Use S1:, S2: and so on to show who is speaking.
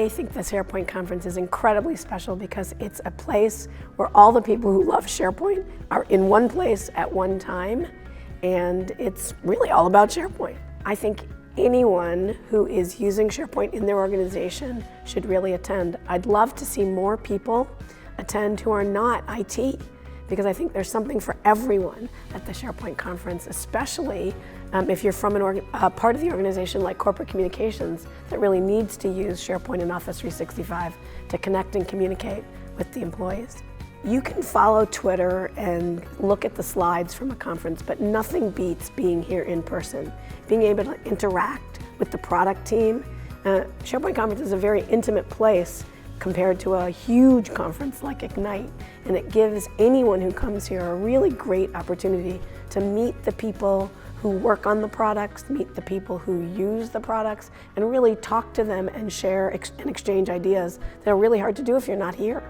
S1: I think the SharePoint Conference is incredibly special because it's a place where all the people who love SharePoint are in one place at one time, and it's really all about SharePoint. I think anyone who is using SharePoint in their organization should really attend. I'd love to see more people attend who are not IT, because I think there's something for everyone at the SharePoint Conference, especially if you're from a part of the organization like corporate communications that really needs to use SharePoint and Office 365 to connect and communicate with the employees. You can follow Twitter and look at the slides from a conference, but nothing beats being here in person, being able to interact with the product team. SharePoint Conference is a very intimate place compared to a huge conference like Ignite, and it gives anyone who comes here a really great opportunity to meet the people who work on the products, meet the people who use the products, and really talk to them and share and exchange ideas that are really hard to do if you're not here.